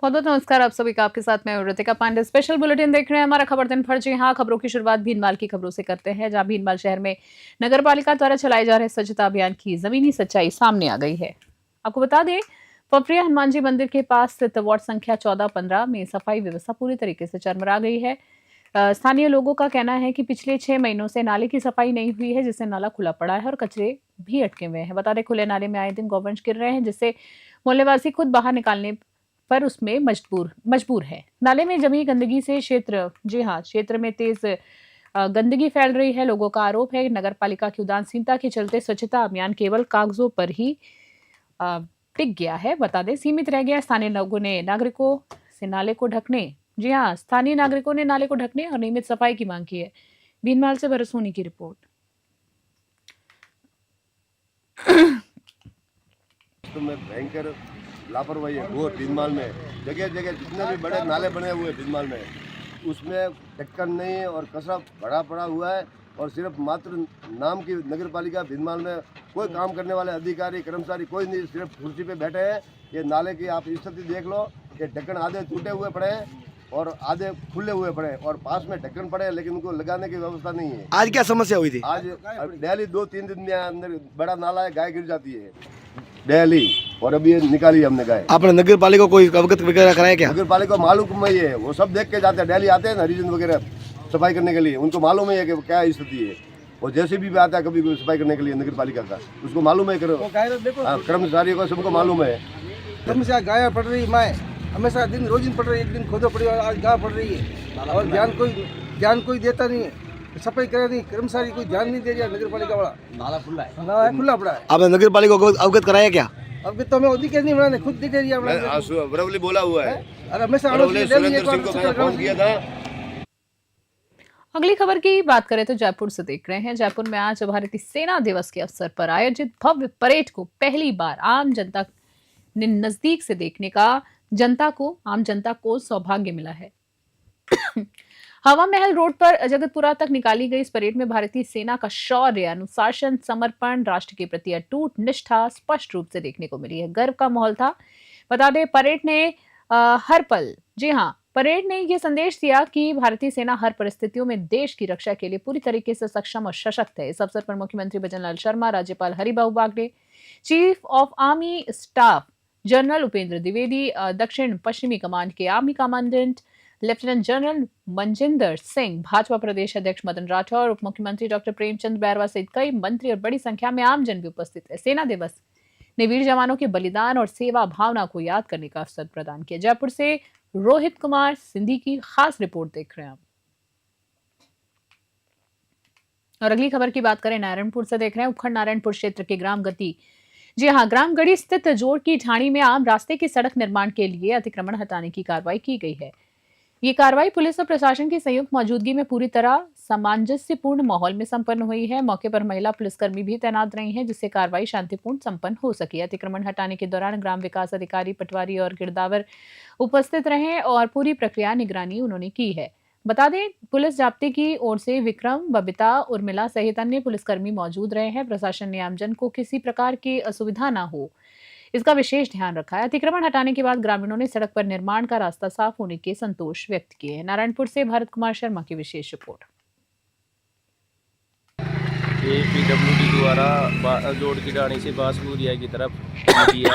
बहुत बहुत नमस्कार आप सभी का। आपके साथ मैं ऋतिका पांडे। स्पेशल बुलेटिन देख रहे हैं हमारा खबर दिन भर। जी हाँ, खबरों की शुरुआत भीनमाल की खबरों से करते हैं, जहां भीनमाल शहर में नगर पालिका द्वारा चलाए जा रहे स्वच्छता अभियान की जमीनी सच्चाई सामने आ गई है। आपको बता दें, पपरिया हनुमान जी मंदिर के पास स्थित वार्ड संख्या 14-15 में सफाई व्यवस्था पूरी तरीके से चरमरा गई है। स्थानीय लोगों का कहना है कि पिछले 6 महीनों से नाले की सफाई नहीं हुई है, जिससे नाला खुला पड़ा है और कचरे भी अटके हुए हैं। बता दें, खुले नाले में आए दिन गौवंश गिर रहे हैं, जिससे मोहल्लेवासी खुद बाहर निकालने पर उसमें मजबूर है। नाले में जमी गंदगी से क्षेत्र में तेज गंदगी फैल रही है। लोगों का आरोप है नगर पालिका की उदासीनता के चलते स्वच्छता अभियान केवल कागजों पर ही अ, टिक गया है। बता दें, सीमित रह गया। स्थानीय नागरिकों ने नाले को ढकने और नियमित सफाई की मांग की है। भीनमाल से भरत सोनी की रिपोर्ट। तो में भयंकर लापरवाही है वो भीनमाल में। जगह जगह जितने भी बड़े नाले बने हुए भीनमाल में, उसमें ढक्कन नहीं है और कचरा भरा पड़ा हुआ है। और सिर्फ मात्र नाम की नगर पालिका भीनमाल में कोई काम करने वाले अधिकारी कर्मचारी कोई नहीं, सिर्फ कुर्सी पे बैठे हैं। ये नाले की आप स्थिति देख लो, ये ढक्कन आधे टूटे हुए पड़े हैं और आधे खुले हुए पड़े हैं और पास में ढक्कन पड़े हैं, लेकिन उनको लगाने की व्यवस्था नहीं है। आज क्या समस्या हुई थी? आज डेली 2-3 दिन में अंदर बड़ा नाला है, गाय गिर जाती है डेली, और अभी ये निकाली हमने गाय। आपने नगर पालिका को कोई अवगत वगैरह कराया क्या? नगर पालिका को मालूम है, ये वो सब देख के जाते हैं, डेली आते हैं ना हरिजन वगैरह सफाई करने के लिए, उनको मालूम है कि क्या स्थिति है। और जैसे भी आता है कभी सफाई करने के लिए नगर पालिका का, उसको मालूम है, करो कर्मचारियों को सबको मालूम है। समस्या गाय पड़ रही मैं हमेशा दिन रोज दिन पड़ रही है, एक दिन खोदो पड़ी और आज गाय पड़ रही है और ध्यान कोई देता नहीं है। सफाई करे नहीं, कर्मचारी कोई ध्यान नहीं दे रहा। नगर पालिका वाला नाला खुला पड़ा है। आपने नगर पालिका को अवगत कराया क्या? अब तो मैं दिखे नहीं, मैंने खुद दिखे रही बरवली बोला हुआ है, और हमेशा सुरेंद्र सिंह को मैंने फोन किया था। अगली खबर की बात करें तो जयपुर से देख रहे हैं। जयपुर में आज भारतीय सेना दिवस के अवसर पर आयोजित भव्य परेड को पहली बार आम जनता ने नजदीक से देखने का आम जनता को सौभाग्य मिला है। हवा महल रोड पर जगतपुरा तक निकाली गई इस परेड में भारतीय सेना का शौर्य, अनुशासन, समर्पण, राष्ट्र के प्रति अटूट निष्ठा स्पष्ट रूप से देखने को मिली है। गर्व का माहौल था। बता दें, परेड ने यह संदेश दिया कि भारतीय सेना हर परिस्थितियों में देश की रक्षा के लिए पूरी तरीके से सक्षम और सशक्त है। इस अवसर पर मुख्यमंत्री भजनलाल शर्मा, राज्यपाल Haribhau Bagade, chief of army staff general Upendra Dwivedi, दक्षिण पश्चिमी कमांड के army commandant lieutenant general Manjinder Singh, Bhajpa प्रदेश अध्यक्ष मदन राठौर, उप मुख्यमंत्री डॉक्टर प्रेमचंद बैरवा सहित कई मंत्री और बड़ी संख्या में आमजन भी उपस्थित है। सेना दिवस ने वीर जवानों के बलिदान और सेवा भावना को याद करने का अवसर प्रदान किया। जयपुर से रोहित कुमार सिंधी की खास रिपोर्ट देख रहे हैं आप। और अगली खबर की बात करें, नारायणपुर से देख रहे हैं। उपखंड नारायणपुर क्षेत्र के ग्राम गढ़ी स्थित जोड़ की ढाणी में आम रास्ते की सड़क निर्माण के लिए अतिक्रमण हटाने की कार्रवाई की गई है। ये कार्रवाई पुलिस और प्रशासन की संयुक्त मौजूदगी में पूरी तरह सामंजस्यपूर्ण माहौल में संपन्न हुई है। मौके पर महिला पुलिसकर्मी भी तैनात रही हैं, जिससे कार्रवाई शांतिपूर्ण संपन्न हो सकी। अतिक्रमण हटाने के दौरान ग्राम विकास अधिकारी, पटवारी और गिरदावर उपस्थित रहे और पूरी प्रक्रिया निगरानी उन्होंने की है। बता दें, पुलिस जाब्ते की ओर से विक्रम, बबीता, उर्मिला सहित अन्य पुलिसकर्मी मौजूद रहे हैं। प्रशासन ने आमजन को किसी प्रकार की असुविधा न हो, इसका विशेष ध्यान रखा है। अतिक्रमण हटाने के बाद ग्रामीणों ने सड़क पर निर्माण का रास्ता साफ होने के संतोष व्यक्त किए हैं। नारायणपुर से भरत कुमार शर्मा की विशेष रिपोर्ट। पीडब्ल्यूडी द्वारा जोड़ की ढाणी से बांसपुरिया की तरफ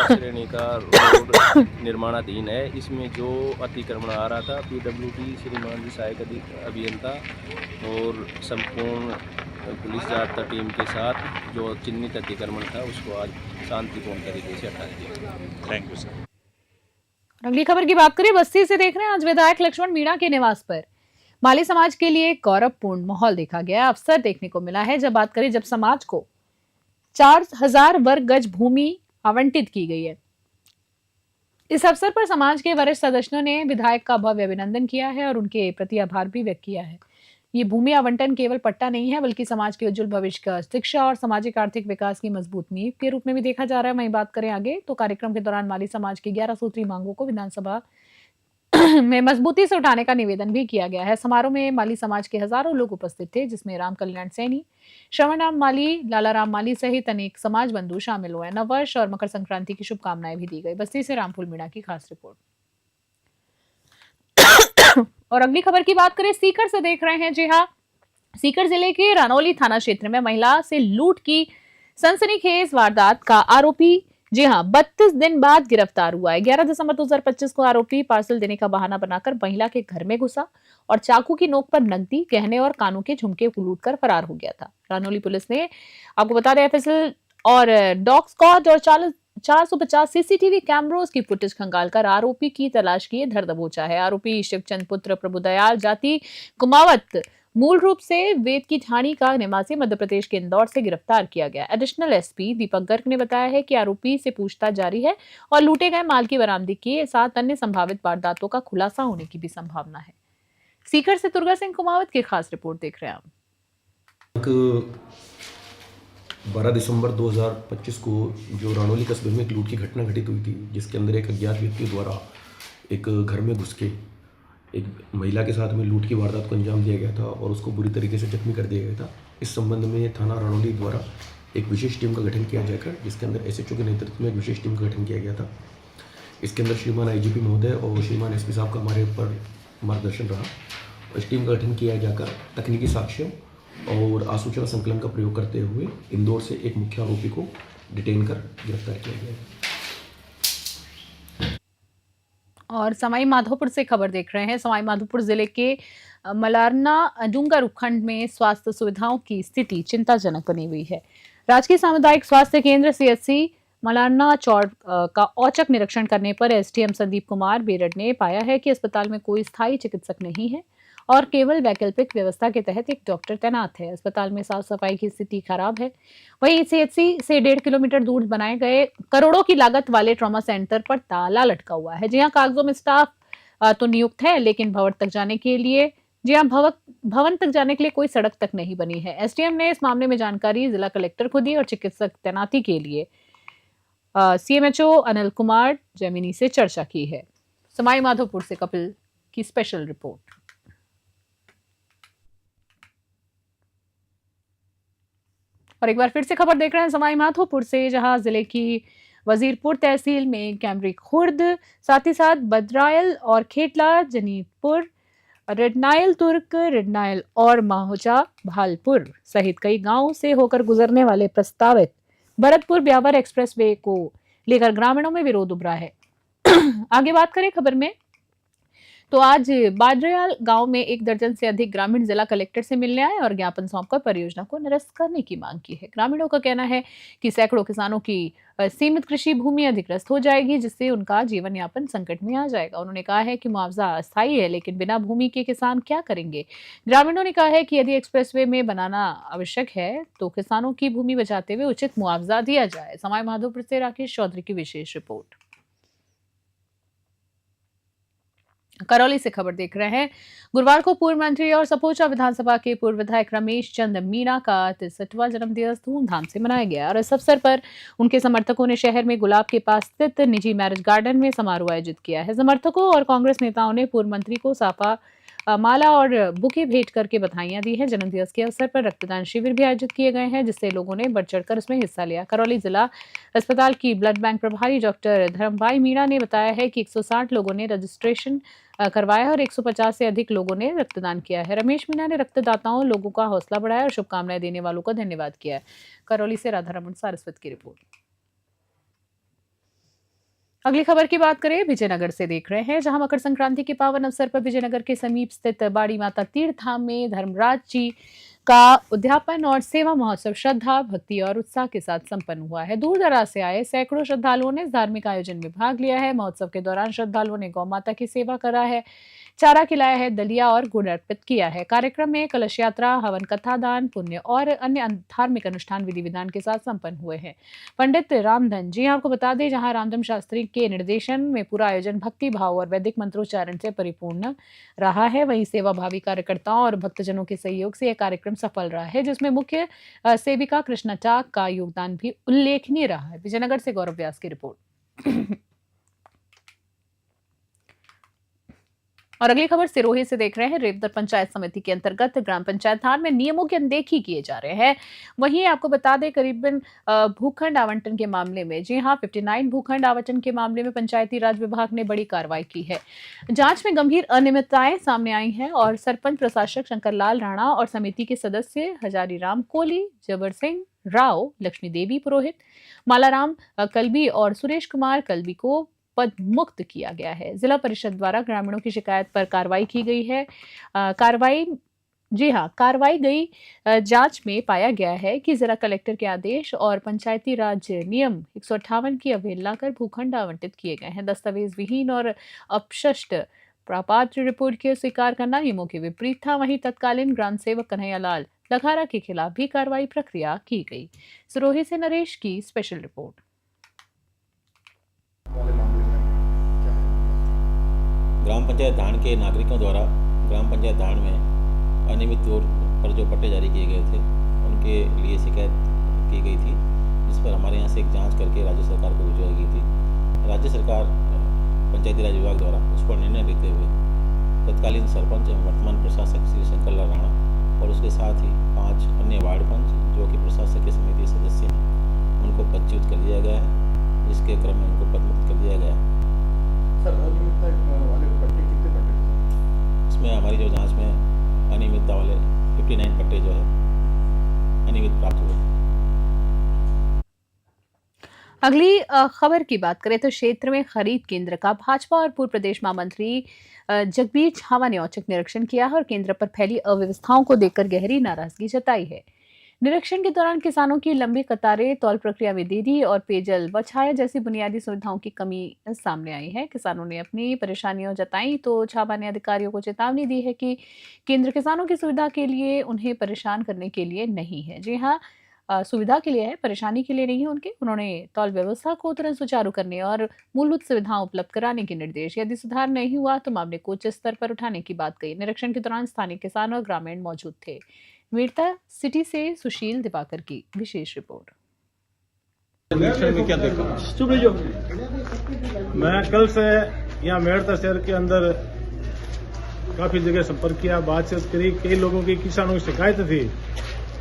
श्रेणी का रोड निर्माणाधीन है। इसमें जो अतिक्रमण आ रहा था, पीडब्ल्यूडी श्रीमान जी सहायक अभियंता और संपूर्ण पुलिस जाब्ता टीम के साथ जो चिन्हित अतिक्रमण था उसको आज शांतिपूर्ण तरीके से हटा दिया। Thank you sir. अगली खबर की बात करें, बस्ती से देख रहे हैं। आज विधायक लक्ष्मण मीणा के निवास पर माली समाज के लिए गौरवपूर्ण माहौल देखा गया। अवसर देखने को मिला है जब समाज को 4000 वर्ग गज भूमि आवंटित की गई है। इस अवसर पर समाज के वरिष्ठ सदस्यों ने विधायक का भव्य अभिनंदन किया है और उनके प्रति आभार भी व्यक्त किया है। ये भूमि आवंटन केवल पट्टा नहीं है, बल्कि समाज के उज्जवल भविष्य का शिक्षा और सामाजिक आर्थिक विकास की मजबूत नींव के रूप में भी देखा जा रहा है। वहीं बात करें आगे तो कार्यक्रम के दौरान माली समाज की 11 सूत्री मांगों को विधानसभा में मजबूती से उठाने का निवेदन भी किया गया है। समारोह में माली समाज के हजारों लोग उपस्थित थे, जिसमें राम कल्याण सैनी, श्रवण राम माली, लाला राम माली सहित अनेक समाज बंधु शामिल हुए। नववर्ष और मकर संक्रांति की शुभकामनाएं भी दी गई। बस्ती से रामफूल मीणा की खास रिपोर्ट। और अगली खबर की बात करें, सीकर से देख रहे हैं। जी हाँ, सीकर जिले के रानौली थाना क्षेत्र में महिला से लूट की सनसनीखेज वारदात का आरोपी जी हाँ 32 दिन बाद गिरफ्तार हुआ है। 11 दिसंबर 2025 को आरोपी पार्सल देने का बहाना बनाकर महिला के घर में घुसा और चाकू की नोक पर नकदी, गहने और कानों के झुमके लूटकर फरार हो गया था। रानौली पुलिस ने, आपको बता दें, एफएसएल और डॉग स्क्वाड और 450 सीसीटीवी कैमरों की फुटेज खंगालकर आरोपी की तलाश की धर दबोचा है। आरोपी शिवचंद पुत्र प्रभुदयाल जाति कुमावत मूल रूप से वेद की ठाणी का निवासी मध्य प्रदेश के इंदौर से गिरफ्तार किया गया। एडिशनल एसपी दीपक गर्ग ने बताया है कि आरोपी से पूछताछ जारी है और लूटे गए माल की बरामदगी के साथ अन्य संभावित वारदातों का खुलासा होने की भी संभावना है। सीकर से दुर्गा सिंह कुमावत की खास रिपोर्ट देख रहे हैं आप। 12 दिसंबर 2025 को जो रानौली कस्बे में एक लूट की घटना घटित हुई थी, जिसके अंदर एक अज्ञात व्यक्ति द्वारा एक घर में घुस के एक महिला के साथ में लूट की वारदात को अंजाम दिया गया था और उसको बुरी तरीके से जख्मी कर दिया गया था। इस संबंध में थाना रानौली द्वारा एक विशेष टीम का गठन किया जाकर, जिसके अंदर एसएचओ के नेतृत्व में एक विशेष टीम का गठन किया गया था। इसके अंदर श्रीमान आईजीपी महोदय और श्रीमान एसपी साहब का हमारे ऊपर मार्गदर्शन रहा। इस टीम का गठन किया जाकर तकनीकी साक्ष्यों और आसूचना संकलन का प्रयोग करते हुए इंदौर से एक मुख्य आरोपी को डिटेन कर गिरफ्तार किया गया है। और सवाई माधोपुर से खबर देख रहे हैं। सवाई माधोपुर जिले के मलारना डूंगर उपखंड में स्वास्थ्य सुविधाओं की स्थिति चिंताजनक बनी हुई है। राजकीय सामुदायिक स्वास्थ्य केंद्र सीएचसी मलारना चौड़ का औचक निरीक्षण करने पर एसडीएम संदीप कुमार बेरड ने पाया है कि अस्पताल में कोई स्थायी चिकित्सक नहीं है और केवल वैकल्पिक व्यवस्था के तहत एक डॉक्टर तैनात है। अस्पताल में साफ सफाई की स्थिति खराब है। वहीं सीएचसी से 1.5 किलोमीटर दूर बनाए गए करोड़ों की लागत वाले ट्रॉमा सेंटर पर ताला लटका हुआ है। जी हाँ, कागजों में स्टाफ तो नियुक्त है, लेकिन भवन तक जाने के लिए कोई सड़क तक नहीं बनी है। एसडीएम ने इस मामले में जानकारी जिला कलेक्टर को दी और चिकित्सक तैनाती के लिए सीएमएचओ अनिल कुमार जैमिनी से चर्चा की है। सवाई माधोपुर से कपिल की स्पेशल रिपोर्ट। और एक बार फिर से खबर देख रहे हैं सवाई माधोपुर से, जहां जिले की वजीरपुर तहसील में कैमरी खुर्द, साथ ही साथ बदरायल और खेतला, जनीतपुर, रिडनायल तुर्क, रिडनायल और माहुजा भालपुर सहित कई गांवों से होकर गुजरने वाले प्रस्तावित भरतपुर ब्यावर एक्सप्रेस वे को लेकर ग्रामीणों में विरोध उभरा है। आगे बात करें खबर में, तो आज बाडरियाल गांव में 1 दर्जन से अधिक ग्रामीण जिला कलेक्टर से मिलने आए और ज्ञापन सौंपकर परियोजना को निरस्त करने की मांग की है। ग्रामीणों का कहना है कि सैकड़ों किसानों की सीमित कृषि भूमि अधिग्रस्त हो जाएगी, जिससे उनका जीवन यापन संकट में आ जाएगा। उन्होंने कहा है कि मुआवजा अस्थायी है, लेकिन बिना भूमि के किसान क्या करेंगे। ग्रामीणों ने कहा है कि यदि एक्सप्रेसवे में बनाना आवश्यक है तो किसानों की भूमि बचाते हुए उचित मुआवजा दिया जाए। सवाई माधोपुर से राकेश चौधरी की विशेष रिपोर्ट। करौली से खबर देख रहे हैं। गुरुवार को पूर्व मंत्री और सपोचा विधानसभा के पूर्व विधायक रमेश चंद मीणा का 63वां जन्मदिवस धूमधाम से मनाया गया और इस अवसर पर उनके समर्थकों ने शहर में गुलाब के पास स्थित निजी मैरिज गार्डन में समारोह आयोजित किया है। समर्थकों और कांग्रेस नेताओं ने पूर्व मंत्री को साफा, माला और बुके भेंट करके बधाइयां दी हैं। जन्मदिवस के अवसर पर रक्तदान शिविर भी आयोजित किए गए हैं, जिससे लोगों ने बढ़ चढ़कर इसमें हिस्सा लिया। करौली जिला अस्पताल की ब्लड बैंक प्रभारी डॉक्टर धर्मभाई मीणा ने बताया है कि 160 लोगों ने रजिस्ट्रेशन करवाया और 150 से अधिक लोगों ने रक्तदान किया है। रमेश मीणा ने रक्तदाताओं, लोगों का हौसला बढ़ाया और शुभकामनाएं देने वालों का धन्यवाद किया है। करौली से राधारमण सारस्वत की रिपोर्ट। अगली खबर की बात करें, विजयनगर से देख रहे हैं, जहां मकर संक्रांति के पावन अवसर पर विजयनगर के समीप स्थित बाड़ी माता तीर्थ धाम में धर्मराज जी का उद्यापन और सेवा महोत्सव श्रद्धा, भक्ति और उत्साह के साथ संपन्न हुआ है। दूर दराज से आए सैकड़ों श्रद्धालुओं ने इस धार्मिक आयोजन में भाग लिया है। महोत्सव के दौरान श्रद्धालुओं ने गौ माता की सेवा करा है, चारा खिलाया है, दलिया और गुड़ अर्पित किया है। कार्यक्रम में कलश यात्रा, हवन, कथा, दान, पुण्य और अन्य धार्मिक अनुष्ठान विधि विधान के साथ संपन्न हुए हैं। पंडित रामधन जी, आपको बता दें, जहां रामधन शास्त्री के निर्देशन में पूरा आयोजन भक्ति भाव और वैदिक मंत्रोच्चारण से परिपूर्ण रहा है। वहीं सेवाभावी कार्यकर्ताओं और भक्तजनों के सहयोग से यह कार्यक्रम सफल रहा है, जिसमें मुख्य सेविका कृष्णा टाक का योगदान भी उल्लेखनीय रहा है। विजयनगर से गौरव व्यास की रिपोर्ट। और अगली खबर सिरोही से देख रहे हैं। रेवदर पंचायत समिति के अंतर्गत ग्राम पंचायत थान में नियमों की अनदेखी किए जा रहे हैं। वहीं आपको बता दें करीबन भूखंड आवंटन के मामले में, जी हां, 59 भूखंड आवंटन के मामले में पंचायती राज विभाग ने बड़ी कार्रवाई की है। जांच में गंभीर अनियमितताएं सामने आई हैं और सरपंच प्रशासक शंकरलाल राणा और समिति के सदस्य हजारीराम कोली, जबर सिंह राव, लक्ष्मी देवी पुरोहित, मालाराम कल्बी और सुरेश कुमार कल्बी को पद मुक्त किया गया है। जिला परिषद द्वारा ग्रामीणों की शिकायत पर कार्रवाई की गई है। कार्रवाई गई जांच में पाया गया है कि जिला कलेक्टर के आदेश और पंचायती राज नियम 158 की अवहेलना कर भूखंड आवंटित किए गए हैं। दस्तावेज विहीन और अपशिष्ट प्रापात्र रिपोर्ट के स्वीकार करना नियमों के विपरीत था। वहीं तत्कालीन ग्राम सेवक कन्हैयालाल लखारा के खिलाफ भी कार्रवाई प्रक्रिया की गई। सिरोही से नरेश की स्पेशल रिपोर्ट। ग्राम पंचायत धान के नागरिकों द्वारा ग्राम पंचायत धान में अनियमित तौर पर जो पट्टे जारी किए गए थे उनके लिए शिकायत की गई थी, जिस पर हमारे यहाँ से एक जांच करके राज्य सरकार को भिजवाई गई थी। राज्य सरकार पंचायती राज विभाग द्वारा उस पर निर्णय लेते हुए तत्कालीन सरपंच एवं वर्तमान प्रशासक श्री शंकरलाल राणा और उसके साथ ही 5 अन्य वार्ड पंच जो कि प्रशासकीय समिति सदस्य हैं उनको पदच्युत कर दिया गया है, जिसके क्रम में उनको पदमुक्त कर दिया गया है। सर अनियमितता वाले पट्टे कितने पट्टे? इसमें हमारी जो जांच में अनियमितता वाले 59 पट्टे जो है अनियमित प्राप्त हुए। अगली खबर की बात करें तो क्षेत्र में खरीद केंद्र का भाजपा और पूर्व प्रदेश महामंत्री जगबीर छावा ने औचक निरीक्षण किया है और केंद्र पर फैली अव्यवस्थाओं को देखकर गहरी नाराजगी जताई है। निरीक्षण के दौरान किसानों की लंबी कतारें, तौल प्रक्रिया में देरी और पेयजल व छाया जैसी बुनियादी सुविधाओं की कमी सामने आई है। किसानों ने अपनी परेशानियां जताई तो छावा ने अधिकारियों को चेतावनी दी है कि केंद्र किसानों की सुविधा के लिए, उन्हें परेशान करने के लिए नहीं है। जी हाँ, सुविधा के लिए है, परेशानी के लिए नहीं है उन्होंने तौल व्यवस्था को तुरंत सुचारू करने और मूलभूत सुविधाएं उपलब्ध कराने के निर्देश। यदि सुधार नहीं हुआ तो मामले को उच्च स्तर पर उठाने की बात कही। निरीक्षण के दौरान स्थानीय किसान और ग्रामीण मौजूद थे। वीरता सिटी से सुशील दिवाकर की विशेष रिपोर्ट। निरीक्षण में क्या देखा? मैं कल से यहाँ मेड़ता शहर के अंदर काफी जगह संपर्क किया, बातचीत करी। कई लोगों की, किसानों की शिकायत थी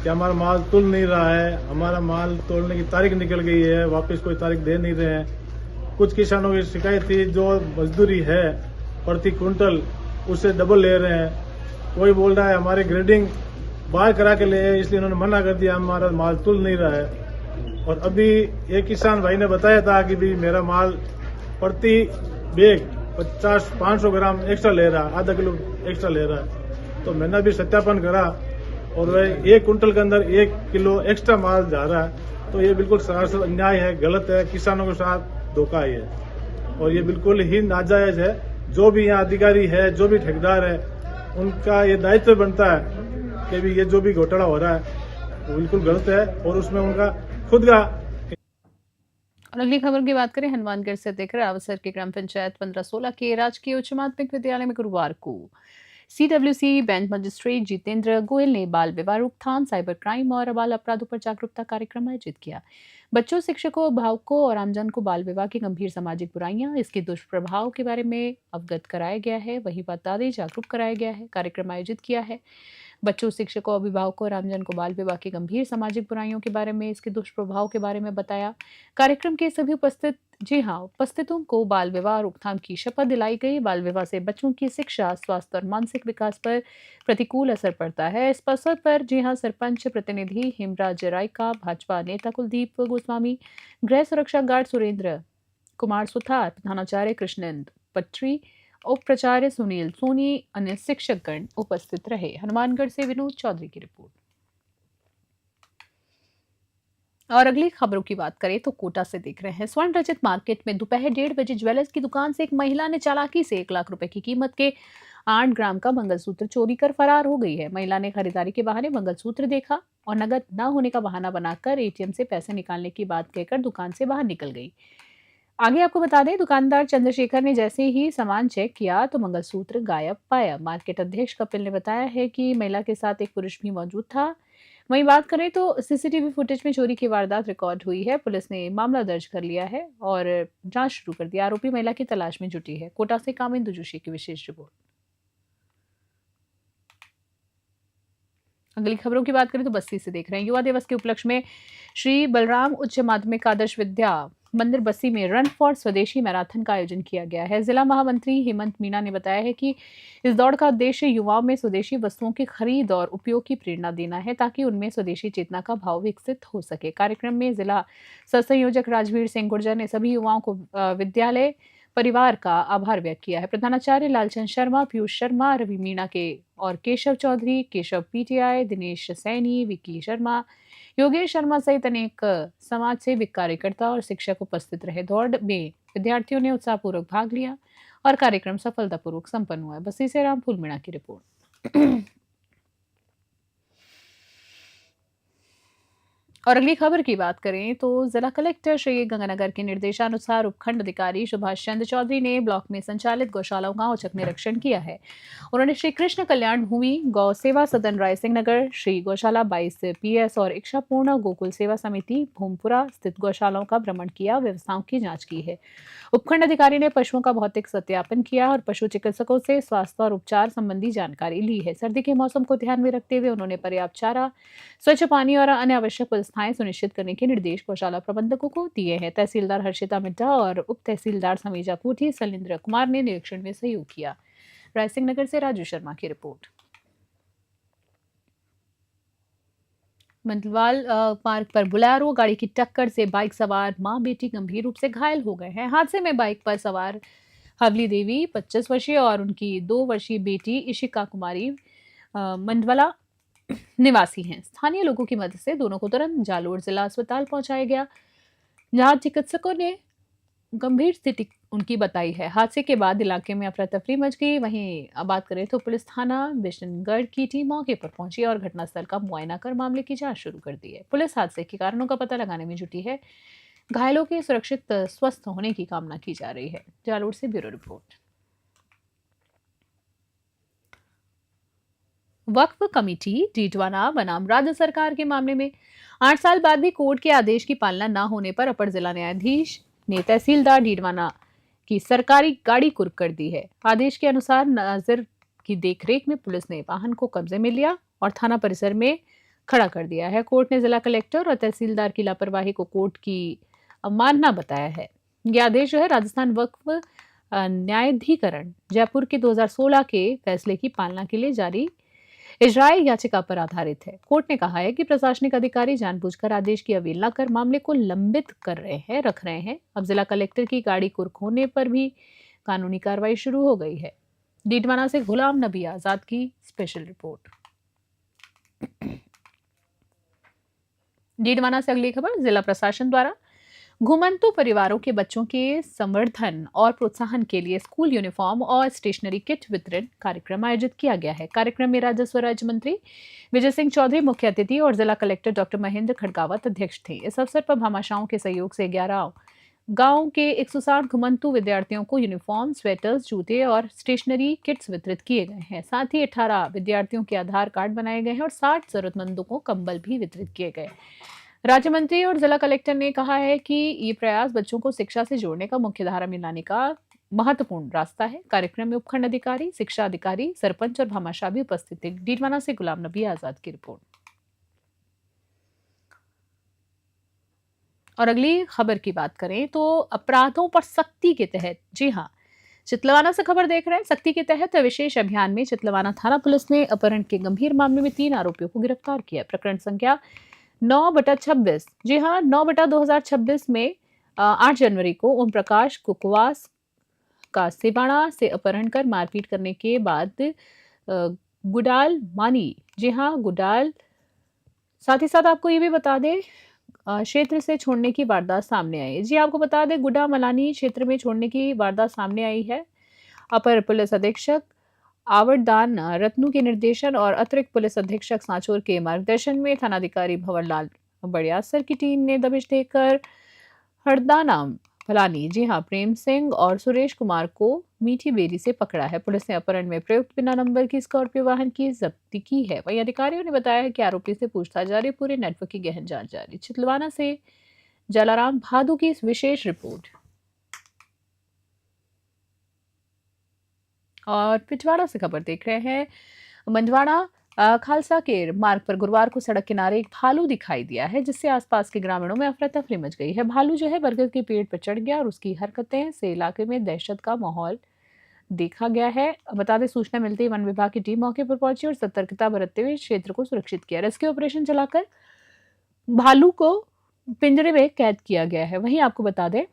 कि हमारा माल तुल नहीं रहा है, हमारा माल तोड़ने की तारीख निकल गई है, वापस कोई तारीख दे नहीं रहे हैं। कुछ किसानों की शिकायत थी जो मजदूरी है प्रति क्विंटल उससे डबल ले रहे हैं। कोई बोल रहा है हमारे ग्रेडिंग बाहर करा के ले, इसलिए उन्होंने मना कर दिया, हमारा माल तुल नहीं रहा है। और अभी एक किसान भाई ने बताया था कि भाई मेरा माल प्रति बैग 500 ग्राम एक्स्ट्रा ले रहा है, आधा किलो एक्स्ट्रा ले रहा है। तो मैंने भी सत्यापन करा और वह 1 कुंटल के अंदर 1 किलो एक्स्ट्रा माल जा रहा है। तो ये बिल्कुल सरासर अन्याय है, गलत है, किसानों के साथ धोखा है और ये बिल्कुल ही नाजायज है। जो भी यहाँ अधिकारी है, जो भी ठेकेदार है, उनका ये दायित्व बनता है कि भी ये जो भी घोटाला हो रहा है वो बिल्कुल गलत है और उसमें उनका खुद का। और अगली खबर की बात करें हनुमानगढ़ से देख रहे अवसर के ग्राम पंचायत 15-16 के राजकीय उच्च माध्यमिक विद्यालय में गुरुवार को CWC bench magistrate Jitendra Goyal ने बाल विवाह रोकथाम, साइबर क्राइम और बाल अपराधों पर जागरूकता कार्यक्रम आयोजित किया। बच्चों, शिक्षकों, अभिभावकों और आमजन को बाल विवाह की गंभीर सामाजिक बुराइयां, इसके दुष्प्रभाव के बारे में अवगत कराया गया है, वही बता दें जागरूक कराया गया है। कार्यक्रम आयोजित किया है। बच्चों, शिक्षकों, अभिभावकों और आमजन को बाल विवाह की गंभीर सामाजिक बुराइयों के बारे में, इसके दुष्प्रभाव के बारे में बताया। कार्यक्रम के सभी उपस्थितों को बाल विवाह रोकथाम की शपथ दिलाई गई। बाल विवाह से बच्चों की शिक्षा, स्वास्थ्य और मानसिक विकास पर प्रतिकूल असर पड़ता है। इस अवसर पर सरपंच प्रतिनिधि हेमराज रायका, भाजपा नेता कुलदीप गोस्वामी, गृह सुरक्षा गार्ड सुरेंद्र कुमार सुथार, प्रधानाचार्य कृष्णेंद्र पट्री, उप प्राचार्य सुनील सोनी, अन्य शिक्षकगण उपस्थित रहे। हनुमानगढ़ से विनोद चौधरी की रिपोर्ट। और अगली खबरों की बात करें तो कोटा से देख रहे हैं स्वर्ण रजत मार्केट में दोपहर 1:30 बजे ज्वेलर्स की दुकान से एक महिला ने चालाकी से 1 लाख रुपए की कीमत के 8 ग्राम का मंगलसूत्र चोरी कर फरार हो गई है। महिला ने खरीदारी के बहाने मंगलसूत्र देखा और नगद न होने का बहाना बनाकर ATM से पैसे निकालने की बात कहकर दुकान से बाहर निकल गई। आगे आपको बता दें, दुकानदार चंद्रशेखर ने जैसे ही सामान चेक किया तो मंगलसूत्र गायब पाया। मार्केट अध्यक्ष कपिल ने बताया है कि महिला के साथ एक पुरुष भी मौजूद था। वहीं बात करें तो CCTV फुटेज में चोरी की वारदात रिकॉर्ड हुई है। पुलिस ने मामला दर्ज कर लिया है और जांच शुरू कर दी। आरोपी महिला की तलाश में जुटी है। कोटा से कामिंदु जोशी की विशेष रिपोर्ट। अगली खबरों की बात करें तो बस्सी से देख रहे हैं, युवा दिवस के उपलक्ष्य में श्री बलराम उच्च माध्यमिक आदर्श विद्या मंदिर बस्सी में रन फॉर स्वदेशी मैराथन का आयोजन किया गया है। जिला महामंत्री हेमंत मीणा ने बताया है कि इस दौड़ का उद्देश्य युवाओं में स्वदेशी वस्तुओं की खरीद और उपयोग की प्रेरणा देना है, ताकि उनमें स्वदेशी चेतना का भाव विकसित हो सके। कार्यक्रम में जिला सहसंयोजक राजवीर सिंह गुर्जर ने सभी युवाओं को विद्यालय परिवार का आभार व्यक्त किया है। प्रधानाचार्य लालचंद शर्मा, पीयूष शर्मा, रवि मीणा के और केशव चौधरी, केशव पीटीआई, दिनेश सैनी, विकी शर्मा, योगेश शर्मा सहित अनेक समाज सेविक कार्यकर्ता और शिक्षक उपस्थित रहे। दौड़ में विद्यार्थियों ने उत्साहपूर्वक भाग लिया और कार्यक्रम सफलतापूर्वक संपन्न हुआ। बस्सी से रामफूल मीणा की रिपोर्ट। और अगली खबर की बात करें तो जिला कलेक्टर श्री गंगानगर के निर्देशानुसार उपखंड अधिकारी सुभाष चंद्र चौधरी ने ब्लॉक में संचालित गौशालाओं का औचक निरीक्षण किया है। उन्होंने श्री कृष्ण कल्याण भूमि, गौ सेवा सदन रायसिंह नगर, श्री गौशाला 22 PS और इच्छापूर्ण गोकुल सेवा समिति भूमपुरा स्थित गौशालाओं का भ्रमण किया, व्यवस्थाओं की जांच की है। उपखंड अधिकारी ने पशुओं का भौतिक सत्यापन किया और पशु चिकित्सकों से स्वास्थ्य और उपचार संबंधी जानकारी ली है। सर्दी के मौसम को ध्यान में रखते हुए उन्होंने पर्याप्त चारा, स्वच्छ पानी और अन्य आवश्यक व्यवस्थाएं सुनिश्चित करने के निर्देश गौशाला प्रबंधकों को दिए हैं। तहसीलदार हर्षिता मिड्ढा और उप तहसीलदार समीजा पूठी, सलिंद्र कुमार ने निरीक्षण में सहयोग किया। रायसिंह नगर से राजू शर्मा की रिपोर्ट। मंडलवाल मार्ग पर बुलेरो गाड़ी की टक्कर से बाइक सवार मां बेटी गंभीर रूप से घायल हो गए हैं। हादसे में बाइक पर सवार हवली देवी 25 वर्षीय और उनकी 2 वर्षीय बेटी इशिका कुमारी मंडवाला निवासी हैं। स्थानीय लोगों की मदद से दोनों को तुरंत जालोर जिला अस्पताल पहुंचाया गया, जहां चिकित्सकों ने गंभीर स्थिति उनकी बताई है। हादसे के बाद इलाके में अफरा तफरी मच गई। वहीं अब बात करें तो पुलिस थाना बिशनगढ़ की टीम मौके पर पहुंची और घटनास्थल का मुआयना कर मामले की जांच शुरू कर दी है। पुलिस हादसे के कारणों का पता लगाने में जुटी है। घायलों के सुरक्षित स्वस्थ होने की कामना की जा रही है। जालोर से ब्यूरो रिपोर्ट। वक्फ कमेटी डीडवाना बनाम राज्य सरकार के मामले में 8 साल बाद भी कोर्ट के आदेश की पालना न होने पर अपर जिला न्यायाधीश ने तहसीलदार डीडवाना की सरकारी गाड़ी कुर्क कर दी है। आदेश के अनुसार नाजिर की देखरेख में पुलिस ने वाहन को कब्जे में लिया और थाना परिसर में खड़ा कर दिया है। कोर्ट ने जिला कलेक्टर और तहसीलदार की लापरवाही को कोर्ट की अवमानना बताया है। यह आदेश जो है राजस्थान वक्फ न्यायाधिकरण जयपुर के 2016 के फैसले की पालना के लिए जारी इजराय याचिका पर आधारित है। कोर्ट ने कहा है कि प्रशासनिक अधिकारी जानबूझकर आदेश की अवहेलना कर मामले को लंबित रख रहे हैं। अब जिला कलेक्टर की गाड़ी कुर्क होने पर भी कानूनी कार्रवाई शुरू हो गई है। डीडवाना से गुलाम नबी आजाद की स्पेशल रिपोर्ट। डीडवाना से अगली खबर, जिला प्रशासन द्वारा घुमंतु परिवारों के बच्चों के संवर्धन और प्रोत्साहन के लिए स्कूल यूनिफॉर्म और स्टेशनरी किट वितरण कार्यक्रम आयोजित किया गया है। कार्यक्रम में राजस्व राज्य मंत्री विजय सिंह चौधरी मुख्य अतिथि और जिला कलेक्टर डॉक्टर महेंद्र खड़गावत अध्यक्ष थे। इस अवसर पर भामाशाहों के सहयोग से 11 गांव के 160 घुमंतु विद्यार्थियों को यूनिफॉर्म, स्वेटर्स, जूते और स्टेशनरी किट्स वितरित किए गए हैं। साथ ही 18 विद्यार्थियों के आधार कार्ड बनाए गए हैं और 60 जरूरतमंदों को कंबल भी वितरित किए गए। राज्य मंत्री और जिला कलेक्टर ने कहा है कि ये प्रयास बच्चों को शिक्षा से जोड़ने का मुख्य धारा में लाने का महत्वपूर्ण रास्ता है। कार्यक्रम में उपखंड अधिकारी, शिक्षा अधिकारी, सरपंच और भामाशाह भी उपस्थित थे। डीडवाना से गुलाम नबी आजाद की रिपोर्ट। और अगली खबर की बात करें तो अपराधों पर सख्ती के तहत, जी हाँ, चितलवाना से खबर देख रहे हैं। सख्ती के तहत विशेष अभियान में चितलवाना थाना पुलिस ने अपहरण के गंभीर मामले में 3 आरोपियों को गिरफ्तार किया। प्रकरण संख्या 9/26, जी हाँ 9/2026 में 8 जनवरी को ओम प्रकाश कुकवास का सिवाड़ा से अपहरण कर मारपीट करने के बाद गुडाल मानी, जी हाँ गुडाल, साथ ही साथ आपको ये भी बता दें क्षेत्र से छोड़ने की वारदात सामने आई है। जी आपको बता दें गुडा मलानी क्षेत्र में छोड़ने की वारदात सामने आई है। अपर पुलिस अधीक्षक आवरदान रत्नू के निर्देशन और अतिरिक्त पुलिस अधीक्षक सांचौर के मार्गदर्शन में थानाधिकारी भंवरलाल बड़ियासर की टीम ने दबिश देकर हरदाना फलानी, जी हाँ प्रेम सिंह और सुरेश कुमार को मीठी बेरी से पकड़ा है। पुलिस ने अपहरण में प्रयुक्त बिना नंबर की स्कॉर्पियो वाहन की जब्ती की है। वहीं अधिकारियों ने बताया है कि आरोपी से पूछताछ जारी, पूरे नेटवर्क की गहन जांच जारी। चितलवाना से जलाराम भादु की विशेष रिपोर्ट। और पिछवाड़ा से खबर देख रहे हैं। मंझवाड़ा खालसा केर मार्ग पर गुरुवार को सड़क किनारे एक भालू दिखाई दिया है, जिससे आसपास के ग्रामीणों में अफरा तफरी मच गई है। भालू जो है बरगद के पेड़ पर चढ़ गया और उसकी हरकतें से इलाके में दहशत का माहौल देखा गया है। बता दें, सूचना मिलते ही वन विभाग की टीम मौके पर पहुंची और सतर्कता बरतते हुए क्षेत्र को सुरक्षित किया। रेस्क्यू ऑपरेशन चलाकर भालू को पिंजरे में कैद किया गया है। वहीं आपको बता दें,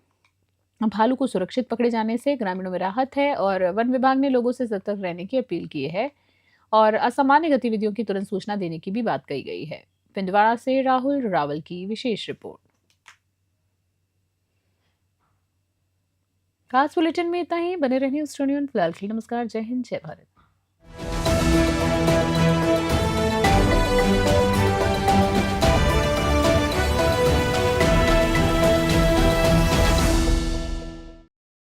भालू को सुरक्षित पकड़े जाने से ग्रामीणों में राहत है और वन विभाग ने लोगों से सतर्क रहने की अपील की है और असामान्य गतिविधियों की तुरंत सूचना देने की भी बात कही गई है। पिंडवाड़ा से राहुल रावल की विशेष रिपोर्ट। खास बुलेटिन में इतना ही। बने रहने उस फिलहाल के लिए नमस्कार, जय हिंद, जय भारत।